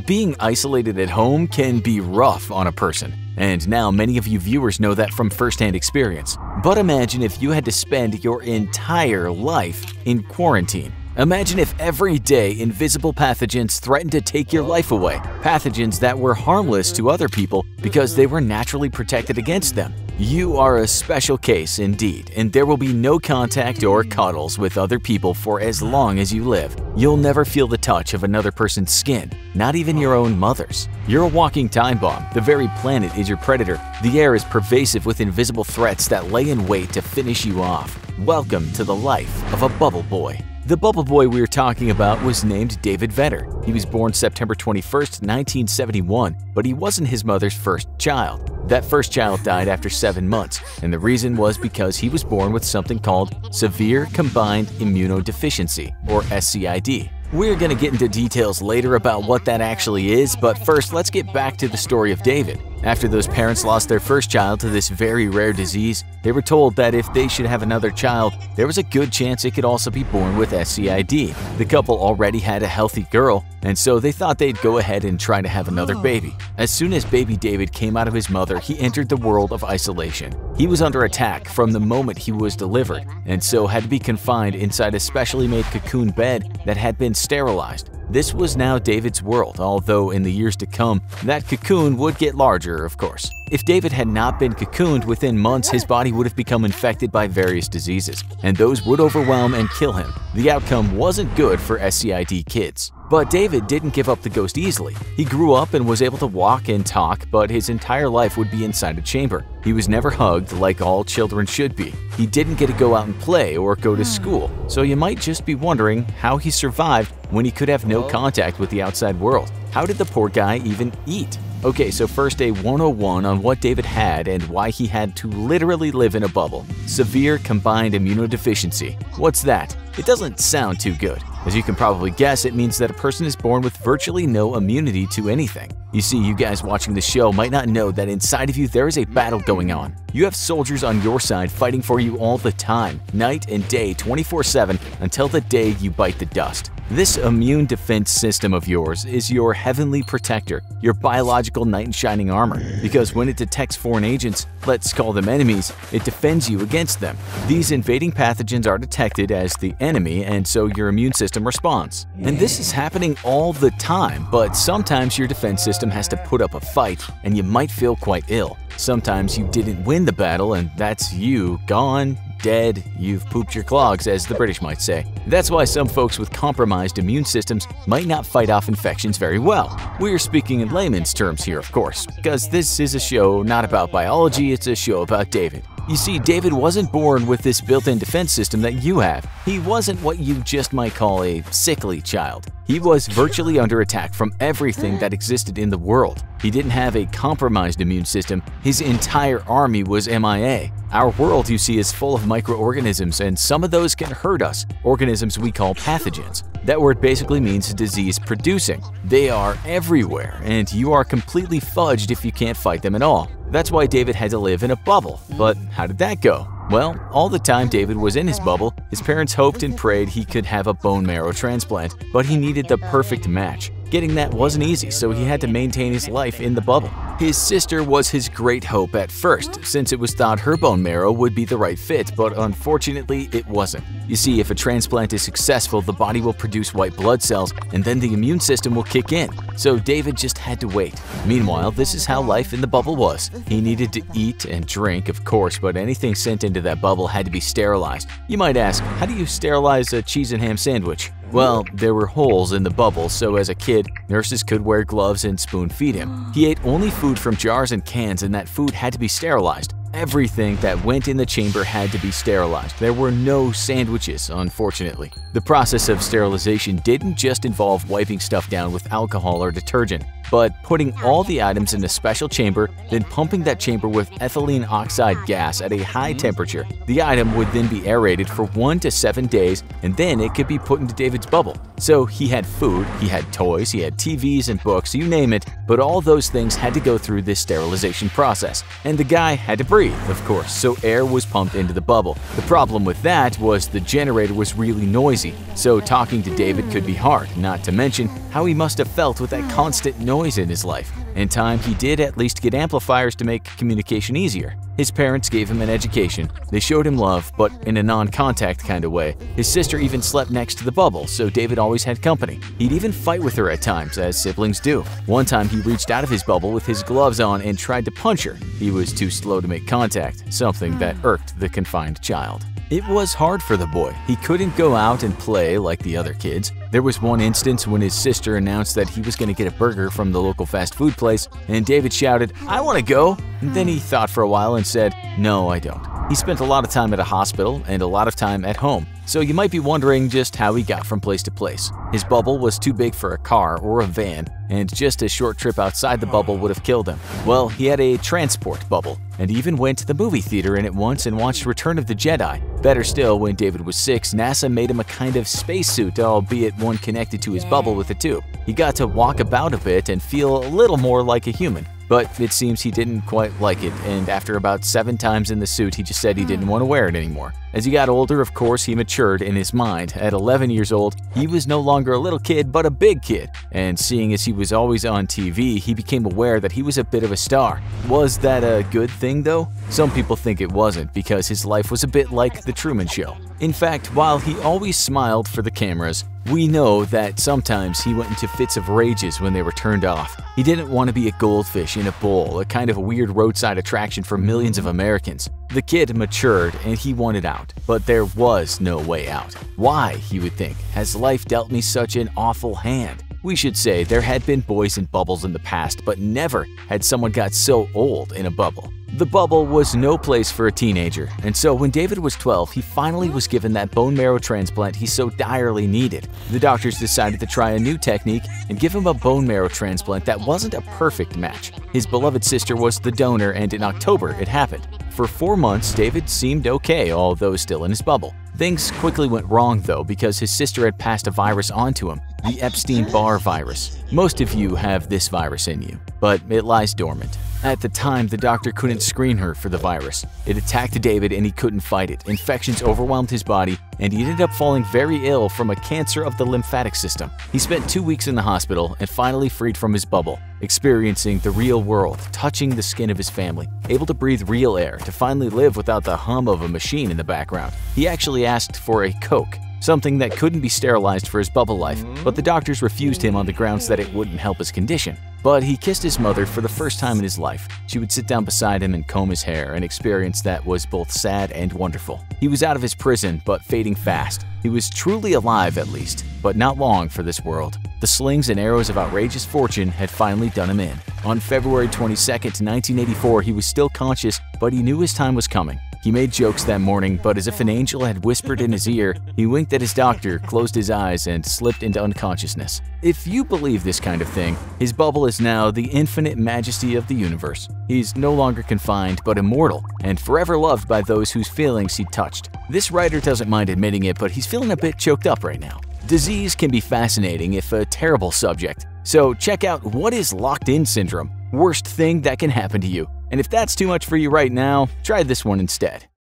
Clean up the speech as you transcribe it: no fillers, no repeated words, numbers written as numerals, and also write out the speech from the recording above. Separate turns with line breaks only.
Being isolated at home can be rough on a person, and now many of you viewers know that from firsthand experience. But imagine if you had to spend your entire life in quarantine. Imagine if every day invisible pathogens threatened to take your life away, pathogens that were harmless to other people because they were naturally protected against them. You are a special case indeed, and there will be no contact or cuddles with other people for as long as you live. You'll never feel the touch of another person's skin, not even your own mother's. You're a walking time bomb. The very planet is your predator. The air is pervasive with invisible threats that lay in wait to finish you off. Welcome to the life of a bubble boy. The bubble boy we are talking about was named David Vetter. He was born September 21st, 1971, but he wasn't his mother's first child. That first child died after 7 months, and the reason was because he was born with something called severe combined immunodeficiency, or SCID. We're going to get into details later about what that actually is, but first let's get back to the story of David. After those parents lost their first child to this very rare disease, they were told that if they should have another child, there was a good chance it could also be born with SCID. The couple already had a healthy girl, and so they thought they'd go ahead and try to have another baby. As soon as baby David came out of his mother, he entered the world of isolation. He was under attack from the moment he was delivered, and so had to be confined inside a specially made cocoon bed that had been sterilized. This was now David's world, although in the years to come, that cocoon would get larger, of course. If David had not been cocooned, within months his body would have become infected by various diseases, and those would overwhelm and kill him. The outcome wasn't good for SCID kids. But David didn't give up the ghost easily. He grew up and was able to walk and talk, but his entire life would be inside a chamber. He was never hugged like all children should be. He didn't get to go out and play or go to school, so you might just be wondering how he survived when he could have no contact with the outside world. How did the poor guy even eat? Okay, so first a 101 on what David had and why he had to literally live in a bubble. Severe combined immunodeficiency. What's that? It doesn't sound too good. As you can probably guess, it means that a person is born with virtually no immunity to anything. You see, you guys watching the show might not know that inside of you there is a battle going on. You have soldiers on your side fighting for you all the time, night and day, 24/7, until the day you bite the dust. This immune defense system of yours is your heavenly protector, your biological knight in shining armor, because when it detects foreign agents, let's call them enemies, it defends you against them. These invading pathogens are detected as the enemy, and so your immune system responds. And this is happening all the time, but sometimes your defense system has to put up a fight, and you might feel quite ill. Sometimes you didn't win the battle, and that's you, gone, dead, you've pooped your clogs, as the British might say. That's why some folks with compromised immune systems might not fight off infections very well. We're speaking in layman's terms here, of course, because this is a show not about biology, it's a show about David. You see, David wasn't born with this built-in defense system that you have. He wasn't what you just might call a sickly child. He was virtually under attack from everything that existed in the world. He didn't have a compromised immune system. His entire army was MIA. Our world, you see, is full of microorganisms, and some of those can hurt us, organisms we call pathogens. That word basically means disease-producing. They are everywhere, and you are completely fudged if you can't fight them at all. That's why David had to live in a bubble. But how did that go? Well, all the time David was in his bubble, his parents hoped and prayed he could have a bone marrow transplant, but he needed the perfect match. Getting that wasn't easy, so he had to maintain his life in the bubble. His sister was his great hope at first, since it was thought her bone marrow would be the right fit, but unfortunately it wasn't. You see, if a transplant is successful, the body will produce white blood cells, and then the immune system will kick in. So David just had to wait. Meanwhile, this is how life in the bubble was. He needed to eat and drink, of course, but anything sent into that bubble had to be sterilized. You might ask, how do you sterilize a cheese and ham sandwich? Well, there were holes in the bubble, so as a kid, nurses could wear gloves and spoon-feed him. He ate only food from jars and cans, and that food had to be sterilized. Everything that went in the chamber had to be sterilized. There were no sandwiches, unfortunately. The process of sterilization didn't just involve wiping stuff down with alcohol or detergent. but putting all the items in a special chamber, then pumping that chamber with ethylene oxide gas at a high temperature. The item would then be aerated for 1 to 7 days, and then it could be put into David's bubble. So he had food, he had toys, he had TVs and books, you name it, but all those things had to go through this sterilization process. And the guy had to breathe, of course, so air was pumped into the bubble. The problem with that was the generator was really noisy, so talking to David could be hard, not to mention how he must have felt with that constant noise in his life. In time, he did at least get amplifiers to make communication easier. His parents gave him an education. They showed him love, but in a non-contact kind of way. His sister even slept next to the bubble, so David always had company. He'd even fight with her at times, as siblings do. One time, he reached out of his bubble with his gloves on and tried to punch her. He was too slow to make contact, something that irked the confined child. It was hard for the boy. He couldn't go out and play like the other kids. There was one instance when his sister announced that he was going to get a burger from the local fast food place, and David shouted, "I want to go!" And then he thought for a while and said, "No, I don't." He spent a lot of time at a hospital and a lot of time at home, so you might be wondering just how he got from place to place. His bubble was too big for a car or a van, and just a short trip outside the bubble would have killed him. Well, he had a transport bubble, and even went to the movie theater in it once and watched Return of the Jedi. Better still, when David was 6, NASA made him a kind of spacesuit, albeit one connected to his bubble with a tube. He got to walk about a bit and feel a little more like a human. But it seems he didn't quite like it, and after about 7 times in the suit, he just said he didn't want to wear it anymore. As he got older, of course, he matured in his mind. At 11 years old, he was no longer a little kid, but a big kid. And seeing as he was always on TV, he became aware that he was a bit of a star. Was that a good thing, though? Some people think it wasn't, because his life was a bit like The Truman Show. In fact, while he always smiled for the cameras, we know that sometimes he went into fits of rages when they were turned off. He didn't want to be a goldfish in a bowl, a kind of a weird roadside attraction for millions of Americans. The kid matured and he wanted out, but there was no way out. Why, he would think, has life dealt me such an awful hand? We should say there had been boys in bubbles in the past, but never had someone got so old in a bubble. The bubble was no place for a teenager, and so when David was 12, he finally was given that bone marrow transplant he so direly needed. The doctors decided to try a new technique and give him a bone marrow transplant that wasn't a perfect match. His beloved sister was the donor, and in October it happened. For 4 months, David seemed okay, although still in his bubble. Things quickly went wrong, though, because his sister had passed a virus onto him, the Epstein-Barr virus. Most of you have this virus in you, but it lies dormant. At the time, the doctor couldn't screen her for the virus. It attacked David and he couldn't fight it. Infections overwhelmed his body, and he ended up falling very ill from a cancer of the lymphatic system. He spent 2 weeks in the hospital and finally freed from his bubble, experiencing the real world, touching the skin of his family, able to breathe real air, to finally live without the hum of a machine in the background. He actually asked for a Coke, something that couldn't be sterilized for his bubble life, but the doctors refused him on the grounds that it wouldn't help his condition. But he kissed his mother for the first time in his life. She would sit down beside him and comb his hair, an experience that was both sad and wonderful. He was out of his prison, but fading fast. He was truly alive at least, but not long for this world. The slings and arrows of outrageous fortune had finally done him in. On February 22, 1984, he was still conscious, but he knew his time was coming. He made jokes that morning, but as if an angel had whispered in his ear, he winked at his doctor, closed his eyes, and slipped into unconsciousness. If you believe this kind of thing, his bubble is now the infinite majesty of the universe. He's no longer confined, but immortal, and forever loved by those whose feelings he touched. This writer doesn't mind admitting it, but he's feeling a bit choked up right now. Disease can be fascinating if a terrible subject. So check out What is Locked-In Syndrome? Worst thing that can happen to you. And if that's too much for you right now, try this one instead.